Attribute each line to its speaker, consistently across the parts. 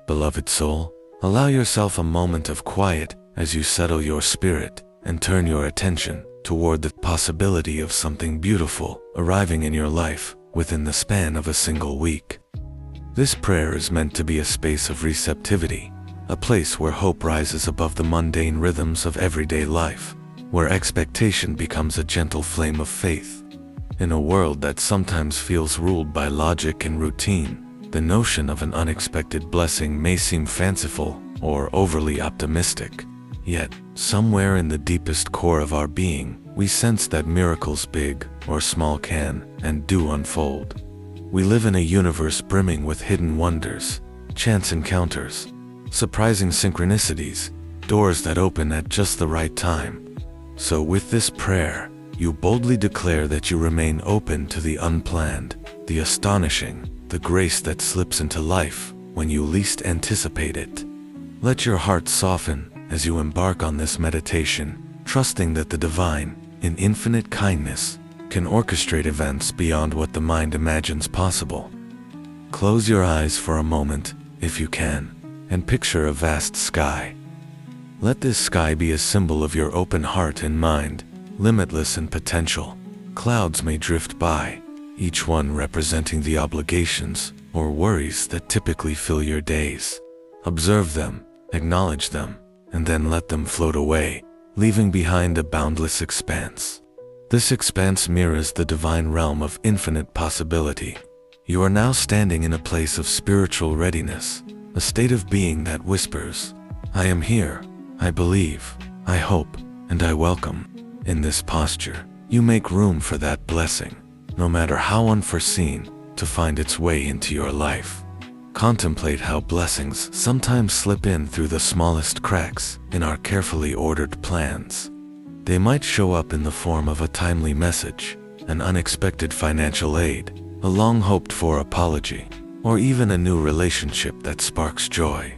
Speaker 1: Beloved soul, allow yourself a moment of quiet as you settle your spirit and turn your attention toward the possibility of something beautiful arriving in your life within the span of a single week. This prayer is meant to be a space of receptivity, a place where hope rises above the mundane rhythms of everyday life, where expectation becomes a gentle flame of faith. In a world that sometimes feels ruled by logic and routine, the notion of an unexpected blessing may seem fanciful or overly optimistic. Yet, somewhere in the deepest core of our being, we sense that miracles big or small can and do unfold. We live in a universe brimming with hidden wonders, chance encounters, surprising synchronicities, doors that open at just the right time. So with this prayer, you boldly declare that you remain open to the unplanned, the astonishing, the grace that slips into life when you least anticipate it. Let your heart soften as you embark on this meditation, trusting that the divine, in infinite kindness, can orchestrate events beyond what the mind imagines possible. Close your eyes for a moment, if you can, and picture a vast sky. Let this sky be a symbol of your open heart and mind, limitless in potential. Clouds may drift by, each one representing the obligations or worries that typically fill your days. Observe them, acknowledge them, and then let them float away, leaving behind a boundless expanse. This expanse mirrors the divine realm of infinite possibility. You are now standing in a place of spiritual readiness, a state of being that whispers, "I am here, I believe, I hope, and I welcome." In this posture, you make room for that blessing, no matter how unforeseen, to find its way into your life. Contemplate how blessings sometimes slip in through the smallest cracks in our carefully ordered plans. They might show up in the form of a timely message, an unexpected financial aid, a long-hoped-for apology, or even a new relationship that sparks joy.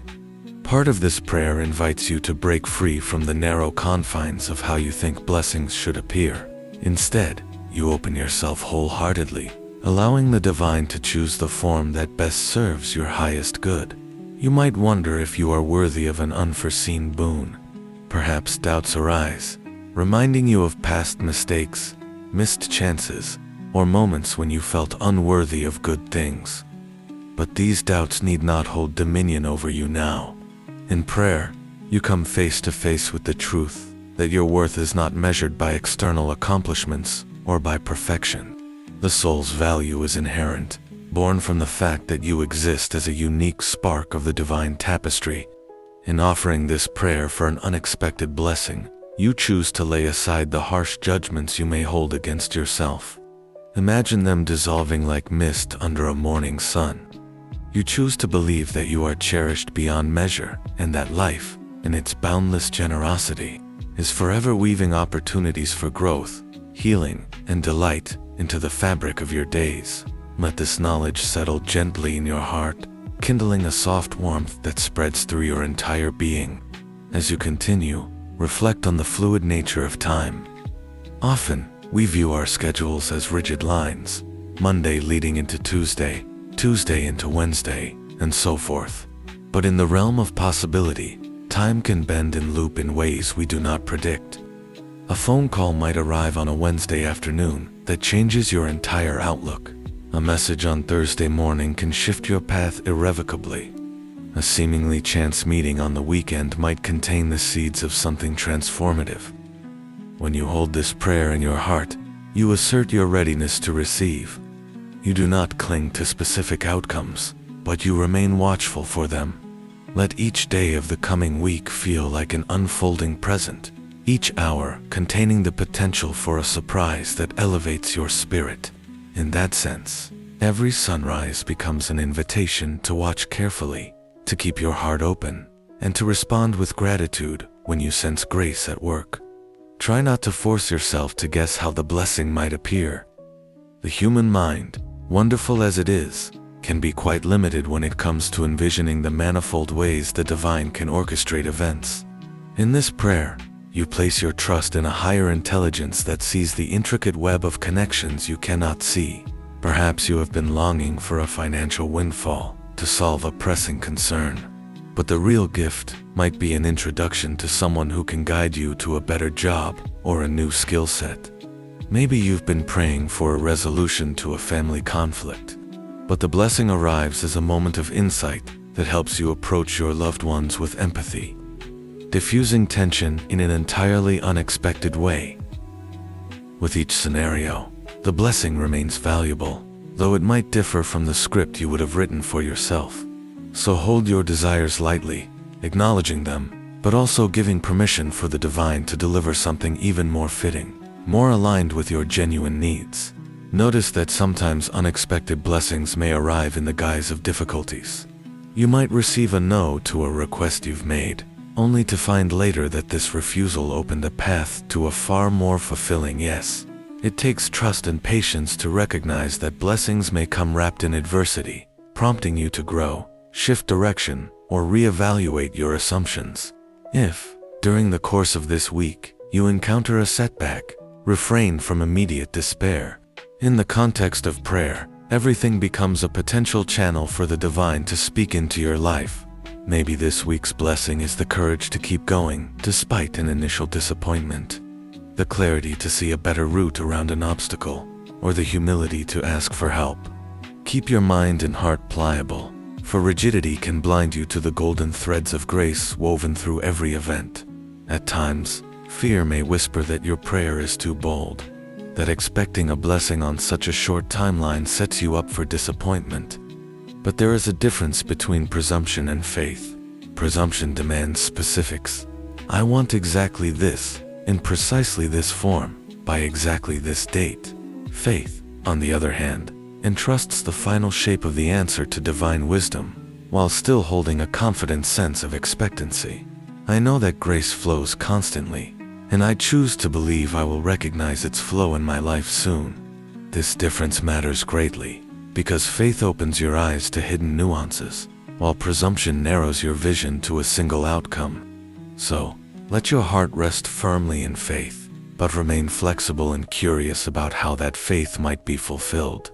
Speaker 1: Part of this prayer invites you to break free from the narrow confines of how you think blessings should appear. Instead, you open yourself wholeheartedly, allowing the divine to choose the form that best serves your highest good. You might wonder if you are worthy of an unforeseen boon. Perhaps doubts arise, reminding you of past mistakes, missed chances, or moments when you felt unworthy of good things. But these doubts need not hold dominion over you now. In prayer, you come face to face with the truth that your worth is not measured by external accomplishments or by perfection. The soul's value is inherent, born from the fact that you exist as a unique spark of the divine tapestry. In offering this prayer for an unexpected blessing, you choose to lay aside the harsh judgments you may hold against yourself. Imagine them dissolving like mist under a morning sun. You choose to believe that you are cherished beyond measure and that life, in its boundless generosity, is forever weaving opportunities for growth, healing, and delight into the fabric of your days. Let this knowledge settle gently in your heart, kindling a soft warmth that spreads through your entire being. As you continue, reflect on the fluid nature of time. Often, we view our schedules as rigid lines, Monday leading into Tuesday, Tuesday into Wednesday, and so forth. But in the realm of possibility, time can bend and loop in ways we do not predict. A phone call might arrive on a Wednesday afternoon that changes your entire outlook. A message on Thursday morning can shift your path irrevocably. A seemingly chance meeting on the weekend might contain the seeds of something transformative. When you hold this prayer in your heart, you assert your readiness to receive. You do not cling to specific outcomes, but you remain watchful for them. Let each day of the coming week feel like an unfolding present, each hour containing the potential for a surprise that elevates your spirit. In that sense, every sunrise becomes an invitation to watch carefully, to keep your heart open, and to respond with gratitude when you sense grace at work. Try not to force yourself to guess how the blessing might appear. The human mind, wonderful as it is, can be quite limited when it comes to envisioning the manifold ways the divine can orchestrate events. In this prayer, you place your trust in a higher intelligence that sees the intricate web of connections you cannot see. Perhaps you have been longing for a financial windfall to solve a pressing concern. But the real gift might be an introduction to someone who can guide you to a better job or a new skill set. Maybe you've been praying for a resolution to a family conflict, but the blessing arrives as a moment of insight that helps you approach your loved ones with empathy, diffusing tension in an entirely unexpected way. With each scenario, the blessing remains valuable, though it might differ from the script you would have written for yourself. So hold your desires lightly, acknowledging them, but also giving permission for the divine to deliver something even more fitting, more aligned with your genuine needs. Notice that sometimes unexpected blessings may arrive in the guise of difficulties. You might receive a no to a request you've made, only to find later that this refusal opened a path to a far more fulfilling yes. It takes trust and patience to recognize that blessings may come wrapped in adversity, prompting you to grow, shift direction, or reevaluate your assumptions. If, during the course of this week, you encounter a setback, refrain from immediate despair. In the context of prayer, everything becomes a potential channel for the divine to speak into your life. Maybe this week's blessing is the courage to keep going, despite an initial disappointment, the clarity to see a better route around an obstacle, or the humility to ask for help. Keep your mind and heart pliable, for rigidity can blind you to the golden threads of grace woven through every event. At times, fear may whisper that your prayer is too bold, that expecting a blessing on such a short timeline sets you up for disappointment. But there is a difference between presumption and faith. Presumption demands specifics. I want exactly this, in precisely this form, by exactly this date. Faith, on the other hand, entrusts the final shape of the answer to divine wisdom, while still holding a confident sense of expectancy. I know that grace flows constantly, and I choose to believe I will recognize its flow in my life soon. This difference matters greatly, because faith opens your eyes to hidden nuances, while presumption narrows your vision to a single outcome. So, let your heart rest firmly in faith, but remain flexible and curious about how that faith might be fulfilled.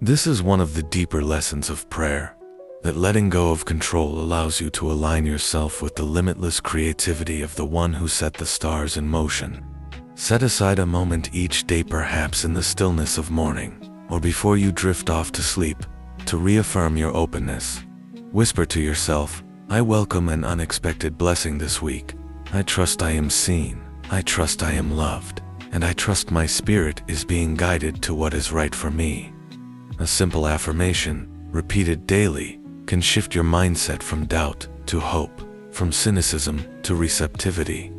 Speaker 1: This is one of the deeper lessons of prayer, that letting go of control allows you to align yourself with the limitless creativity of the one who set the stars in motion. Set aside a moment each day, perhaps in the stillness of morning, or before you drift off to sleep, to reaffirm your openness. Whisper to yourself, I welcome an unexpected blessing this week. I trust I am seen, I trust I am loved, and I trust my spirit is being guided to what is right for me. A simple affirmation, repeated daily, can shift your mindset from doubt to hope, from cynicism to receptivity.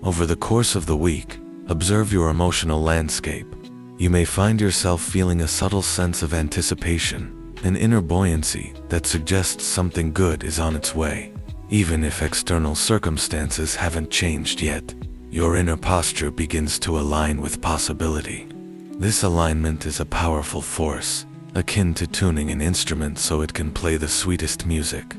Speaker 1: Over the course of the week, observe your emotional landscape. You may find yourself feeling a subtle sense of anticipation, an inner buoyancy that suggests something good is on its way. Even if external circumstances haven't changed yet, your inner posture begins to align with possibility. This alignment is a powerful force, akin to tuning an instrument so it can play the sweetest music.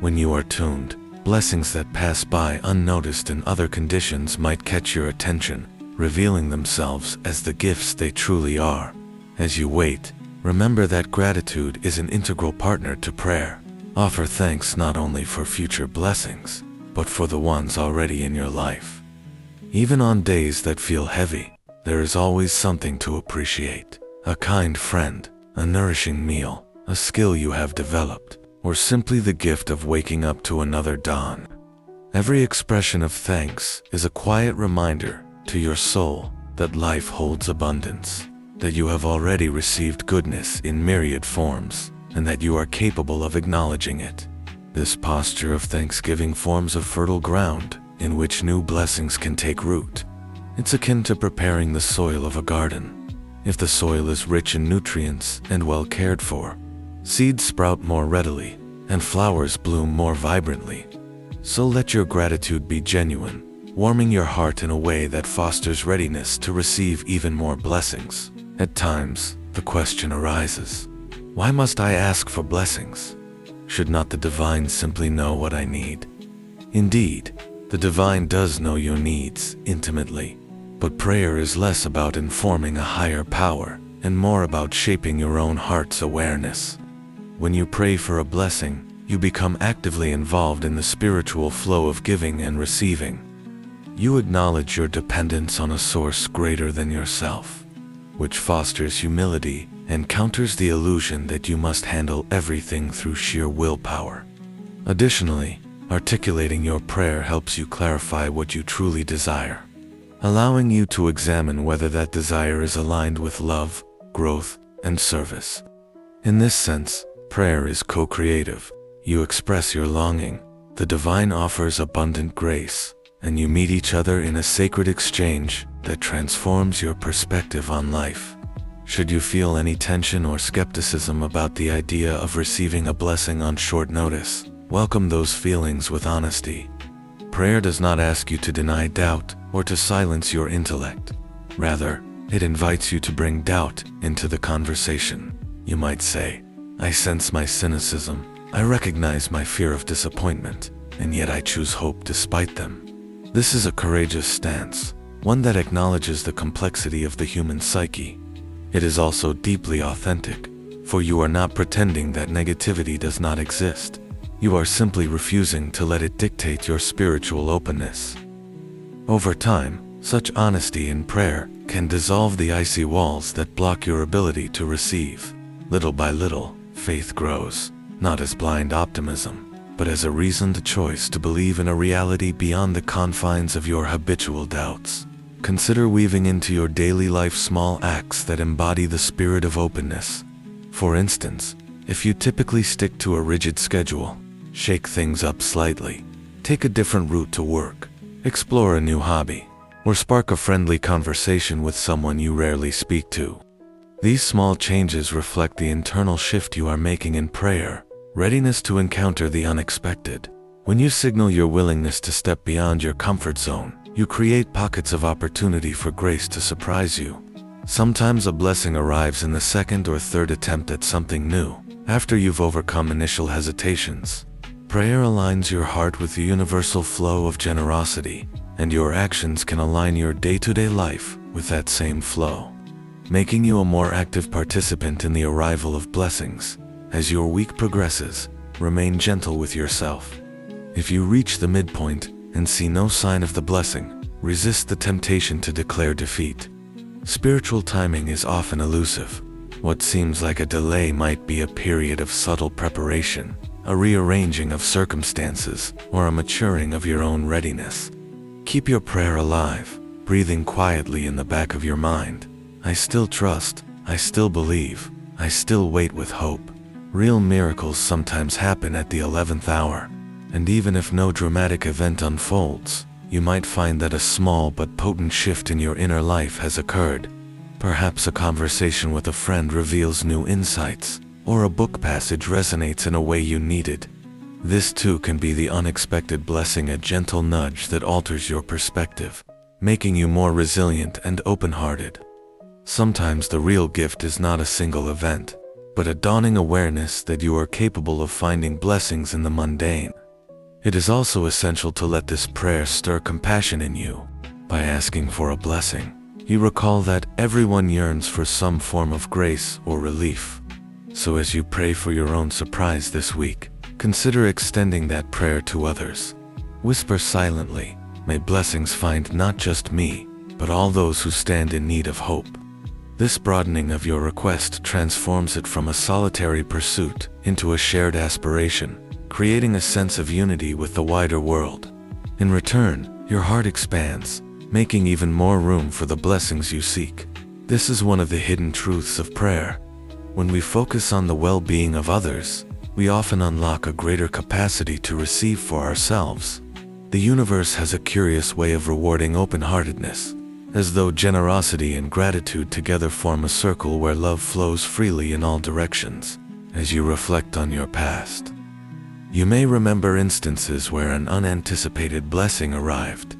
Speaker 1: When you are tuned, blessings that pass by unnoticed in other conditions might catch your attention, revealing themselves as the gifts they truly are. As you wait, remember that gratitude is an integral partner to prayer. Offer thanks not only for future blessings, but for the ones already in your life. Even on days that feel heavy, there is always something to appreciate. A kind friend, a nourishing meal, a skill you have developed, or simply the gift of waking up to another dawn. Every expression of thanks is a quiet reminder to your soul that life holds abundance, that you have already received goodness in myriad forms, and that you are capable of acknowledging it. This posture of thanksgiving forms a fertile ground in which new blessings can take root. It's akin to preparing the soil of a garden. If the soil is rich in nutrients and well cared for, seeds sprout more readily, and flowers bloom more vibrantly. So let your gratitude be genuine, warming your heart in a way that fosters readiness to receive even more blessings. At times, the question arises, why must I ask for blessings? Should not the divine simply know what I need? Indeed, the divine does know your needs intimately. But prayer is less about informing a higher power and more about shaping your own heart's awareness. When you pray for a blessing, you become actively involved in the spiritual flow of giving and receiving. You acknowledge your dependence on a source greater than yourself, which fosters humility and counters the illusion that you must handle everything through sheer willpower. Additionally, articulating your prayer helps you clarify what you truly desire, allowing you to examine whether that desire is aligned with love, growth, and service. In this sense, prayer is co-creative. You express your longing, the divine offers abundant grace, and you meet each other in a sacred exchange that transforms your perspective on life. Should you feel any tension or skepticism about the idea of receiving a blessing on short notice, welcome those feelings with honesty. Prayer does not ask you to deny doubt or to silence your intellect. Rather, it invites you to bring doubt into the conversation. You might say, "I sense my cynicism. I recognize my fear of disappointment, and yet I choose hope despite them." This is a courageous stance, one that acknowledges the complexity of the human psyche. It is also deeply authentic, for you are not pretending that negativity does not exist. You are simply refusing to let it dictate your spiritual openness. Over time, such honesty in prayer can dissolve the icy walls that block your ability to receive. Little by little, faith grows, not as blind optimism, but as a reasoned choice to believe in a reality beyond the confines of your habitual doubts. Consider weaving into your daily life small acts that embody the spirit of openness. For instance, if you typically stick to a rigid schedule, shake things up slightly, take a different route to work, explore a new hobby, or spark a friendly conversation with someone you rarely speak to. These small changes reflect the internal shift you are making in prayer, readiness to encounter the unexpected. When you signal your willingness to step beyond your comfort zone, you create pockets of opportunity for grace to surprise you. Sometimes a blessing arrives in the second or third attempt at something new, after you've overcome initial hesitations. Prayer aligns your heart with the universal flow of generosity, and your actions can align your day-to-day life with that same flow, making you a more active participant in the arrival of blessings. As your week progresses, remain gentle with yourself. If you reach the midpoint and see no sign of the blessing, resist the temptation to declare defeat. Spiritual timing is often elusive. What seems like a delay might be a period of subtle preparation, a rearranging of circumstances, or a maturing of your own readiness. Keep your prayer alive, breathing quietly in the back of your mind. I still trust, I still believe, I still wait with hope. Real miracles sometimes happen at the 11th hour, and even if no dramatic event unfolds, you might find that a small but potent shift in your inner life has occurred. Perhaps a conversation with a friend reveals new insights, or a book passage resonates in a way you needed. This too can be the unexpected blessing, a gentle nudge that alters your perspective, making you more resilient and open-hearted. Sometimes the real gift is not a single event, but a dawning awareness that you are capable of finding blessings in the mundane. It is also essential to let this prayer stir compassion in you. By asking for a blessing, you recall that everyone yearns for some form of grace or relief. So as you pray for your own surprise this week, consider extending that prayer to others. Whisper silently, "May blessings find not just me, but all those who stand in need of hope." This broadening of your request transforms it from a solitary pursuit into a shared aspiration, creating a sense of unity with the wider world. In return, your heart expands, making even more room for the blessings you seek. This is one of the hidden truths of prayer. When we focus on the well-being of others, we often unlock a greater capacity to receive for ourselves. The universe has a curious way of rewarding open-heartedness, as though generosity and gratitude together form a circle where love flows freely in all directions. As you reflect on your past, you may remember instances where an unanticipated blessing arrived.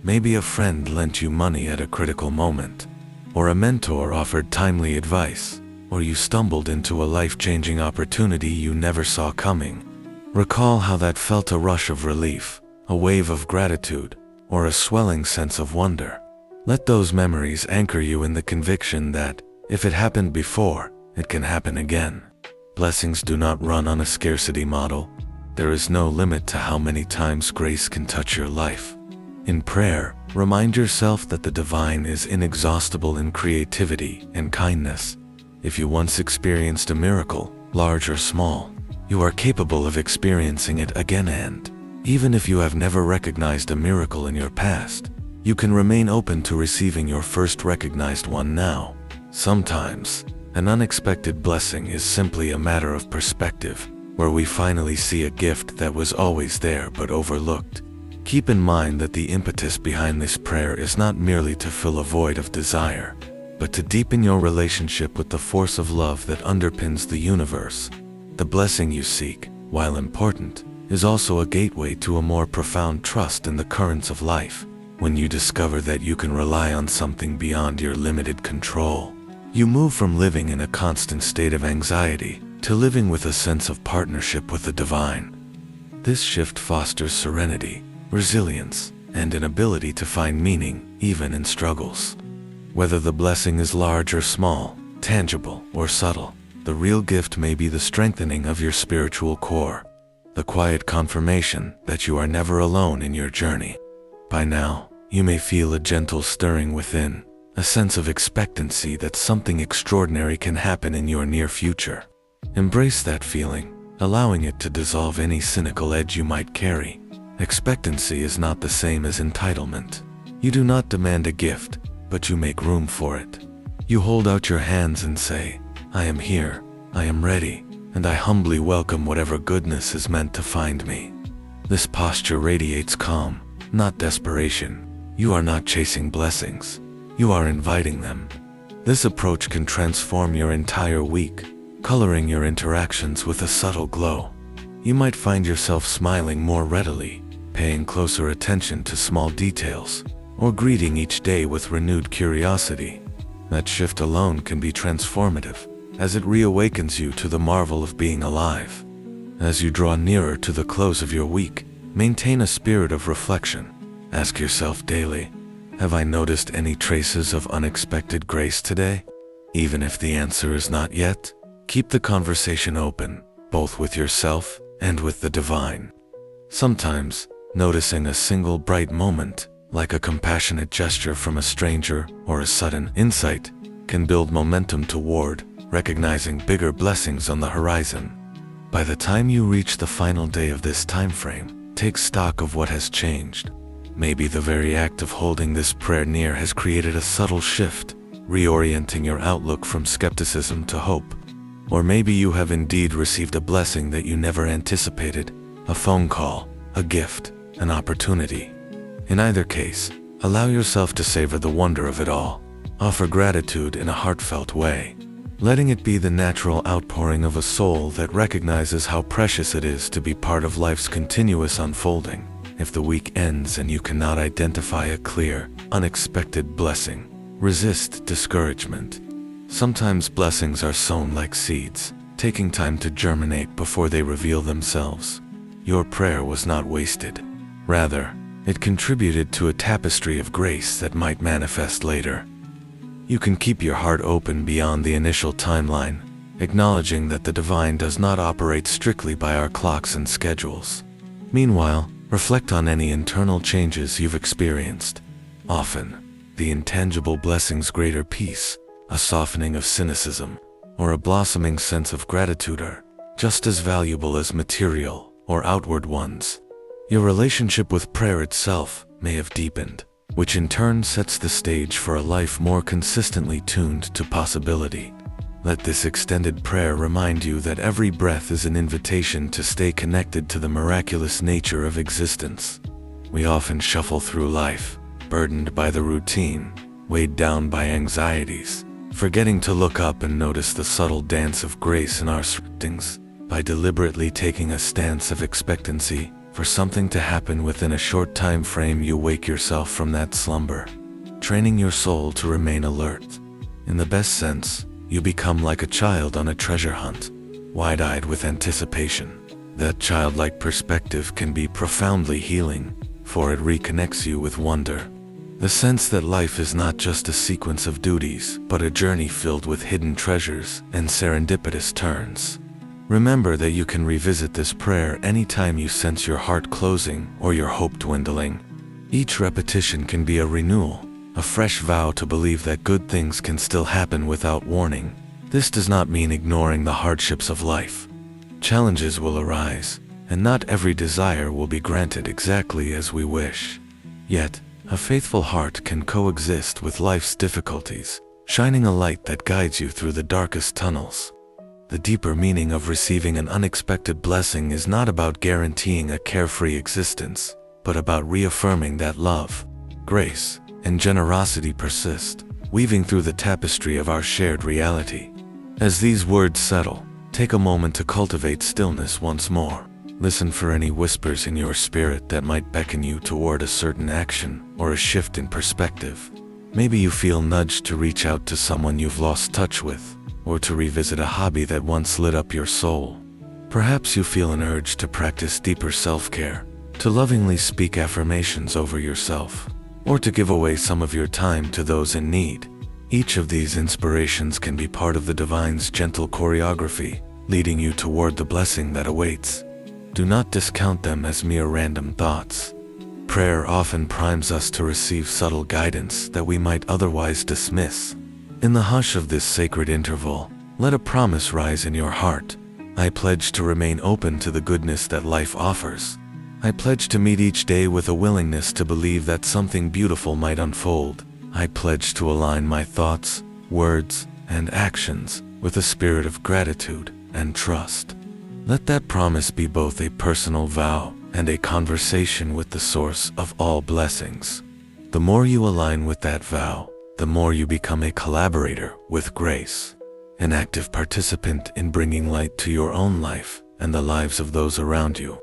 Speaker 1: Maybe a friend lent you money at a critical moment, or a mentor offered timely advice, or you stumbled into a life-changing opportunity you never saw coming. Recall how that felt: a rush of relief, a wave of gratitude, or a swelling sense of wonder. Let those memories anchor you in the conviction that, if it happened before, it can happen again. Blessings do not run on a scarcity model. there is no limit to how many times grace can touch your life. In prayer, remind yourself that the divine is inexhaustible in creativity and kindness. If you once experienced a miracle, large or small, you are capable of experiencing it again, and even if you have never recognized a miracle in your past, you can remain open to receiving your first recognized one now. Sometimes, an unexpected blessing is simply a matter of perspective, where we finally see a gift that was always there but overlooked. Keep in mind that the impetus behind this prayer is not merely to fill a void of desire, but to deepen your relationship with the force of love that underpins the universe. The blessing you seek, while important, is also a gateway to a more profound trust in the currents of life. When you discover that you can rely on something beyond your limited control, you move from living in a constant state of anxiety to living with a sense of partnership with the divine. This shift fosters serenity, resilience, and an ability to find meaning even in struggles. Whether the blessing is large or small, tangible or subtle, the real gift may be the strengthening of your spiritual core, the quiet confirmation that you are never alone in your journey. By now, you may feel a gentle stirring within, a sense of expectancy that something extraordinary can happen in your near future. Embrace that feeling, allowing it to dissolve any cynical edge you might carry. Expectancy is not the same as entitlement. You do not demand a gift, but you make room for it. You hold out your hands and say, "I am here, I am ready, and I humbly welcome whatever goodness is meant to find me." This posture radiates calm, not desperation. You are not chasing blessings, you are inviting them. This approach can transform your entire week, coloring your interactions with a subtle glow. You might find yourself smiling more readily, paying closer attention to small details, or greeting each day with renewed curiosity. That shift alone can be transformative, as it reawakens you to the marvel of being alive. As you draw nearer to the close of your week, maintain a spirit of reflection. Ask yourself daily, have I noticed any traces of unexpected grace today? Even if the answer is not yet, keep the conversation open, both with yourself and with the divine. Sometimes, noticing a single bright moment, like a compassionate gesture from a stranger or a sudden insight, can build momentum toward recognizing bigger blessings on the horizon. By the time you reach the final day of this time frame, take stock of what has changed. Maybe the very act of holding this prayer near has created a subtle shift, reorienting your outlook from skepticism to hope. Or maybe you have indeed received a blessing that you never anticipated, a phone call, a gift, an opportunity. In either case, allow yourself to savor the wonder of it all. Offer gratitude in a heartfelt way, letting it be the natural outpouring of a soul that recognizes how precious it is to be part of life's continuous unfolding. If the week ends and you cannot identify a clear, unexpected blessing, resist discouragement. Sometimes blessings are sown like seeds, taking time to germinate before they reveal themselves. Your prayer was not wasted. Rather, it contributed to a tapestry of grace that might manifest later. You can keep your heart open beyond the initial timeline, acknowledging that the divine does not operate strictly by our clocks and schedules. Meanwhile, reflect on any internal changes you've experienced. Often, the intangible blessing's greater peace, a softening of cynicism, or a blossoming sense of gratitude are just as valuable as material or outward ones. Your relationship with prayer itself may have deepened, which in turn sets the stage for a life more consistently tuned to possibility. Let this extended prayer remind you that every breath is an invitation to stay connected to the miraculous nature of existence. We often shuffle through life, burdened by the routine, weighed down by anxieties, forgetting to look up and notice the subtle dance of grace in our surroundings. By deliberately taking a stance of expectancy for something to happen within a short time frame, you wake yourself from that slumber, training your soul to remain alert. In the best sense, you become like a child on a treasure hunt, wide-eyed with anticipation. That childlike perspective can be profoundly healing, for it reconnects you with wonder. The sense that life is not just a sequence of duties, but a journey filled with hidden treasures and serendipitous turns. Remember that you can revisit this prayer anytime you sense your heart closing or your hope dwindling. Each repetition can be a renewal, a fresh vow to believe that good things can still happen without warning. This does not mean ignoring the hardships of life. Challenges will arise, and not every desire will be granted exactly as we wish. Yet, a faithful heart can coexist with life's difficulties, shining a light that guides you through the darkest tunnels. The deeper meaning of receiving an unexpected blessing is not about guaranteeing a carefree existence, but about reaffirming that love, grace, and generosity persist, weaving through the tapestry of our shared reality. As these words settle, take a moment to cultivate stillness once more. Listen for any whispers in your spirit that might beckon you toward a certain action or a shift in perspective. Maybe you feel nudged to reach out to someone you've lost touch with, or to revisit a hobby that once lit up your soul. Perhaps you feel an urge to practice deeper self-care, to lovingly speak affirmations over yourself, or to give away some of your time to those in need. Each of these inspirations can be part of the divine's gentle choreography, leading you toward the blessing that awaits. Do not discount them as mere random thoughts. Prayer often primes us to receive subtle guidance that we might otherwise dismiss. In the hush of this sacred interval, let a promise rise in your heart. I pledge to remain open to the goodness that life offers. I pledge to meet each day with a willingness to believe that something beautiful might unfold. I pledge to align my thoughts, words, and actions with a spirit of gratitude and trust. Let that promise be both a personal vow and a conversation with the source of all blessings. The more you align with that vow, the more you become a collaborator with grace, an active participant in bringing light to your own life and the lives of those around you.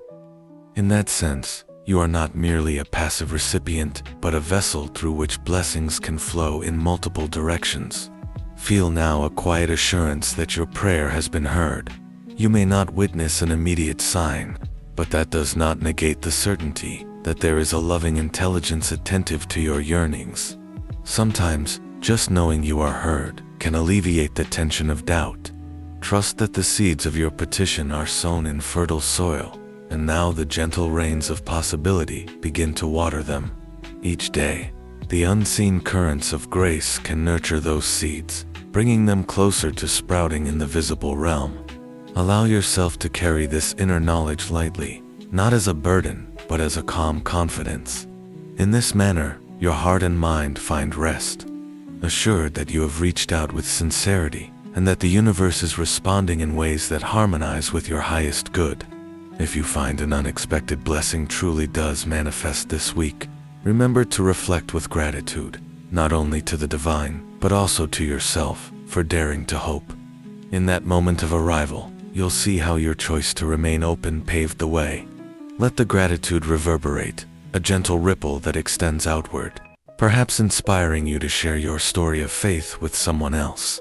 Speaker 1: In that sense, you are not merely a passive recipient, but a vessel through which blessings can flow in multiple directions. Feel now a quiet assurance that your prayer has been heard. You may not witness an immediate sign, but that does not negate the certainty that there is a loving intelligence attentive to your yearnings. Sometimes, just knowing you are heard can alleviate the tension of doubt. Trust that the seeds of your petition are sown in fertile soil, and now the gentle rains of possibility begin to water them. Each day, the unseen currents of grace can nurture those seeds, bringing them closer to sprouting in the visible realm. Allow yourself to carry this inner knowledge lightly, not as a burden, but as a calm confidence. In this manner, your heart and mind find rest, assured that you have reached out with sincerity and that the universe is responding in ways that harmonize with your highest good. If you find an unexpected blessing truly does manifest this week, remember to reflect with gratitude, not only to the divine, but also to yourself, for daring to hope. In that moment of arrival, you'll see how your choice to remain open paved the way. Let the gratitude reverberate, a gentle ripple that extends outward, perhaps inspiring you to share your story of faith with someone else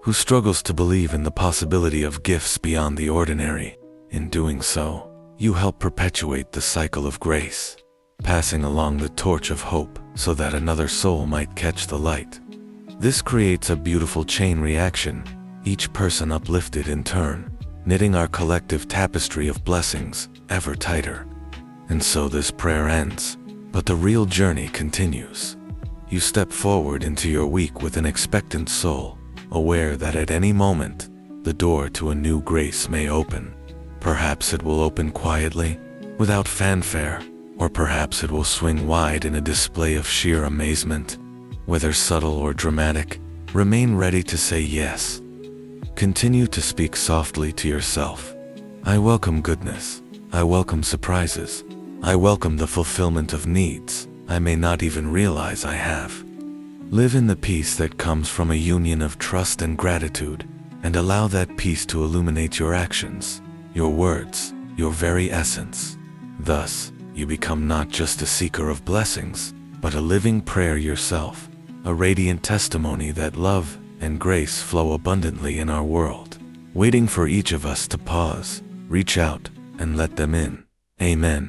Speaker 1: who struggles to believe in the possibility of gifts beyond the ordinary. In doing so, you help perpetuate the cycle of grace, passing along the torch of hope so that another soul might catch the light. This creates a beautiful chain reaction, each person uplifted in turn, knitting our collective tapestry of blessings ever tighter. And so this prayer ends, but the real journey continues. You step forward into your week with an expectant soul, aware that at any moment, the door to a new grace may open. Perhaps it will open quietly, without fanfare, or perhaps it will swing wide in a display of sheer amazement. Whether subtle or dramatic, remain ready to say yes. Continue to speak softly to yourself. I welcome goodness. I welcome surprises. I welcome the fulfillment of needs I may not even realize I have. Live in the peace that comes from a union of trust and gratitude, and allow that peace to illuminate your actions, your words, your very essence. Thus, you become not just a seeker of blessings, but a living prayer yourself, a radiant testimony that love and grace flow abundantly in our world, waiting for each of us to pause, reach out, and let them in. Amen.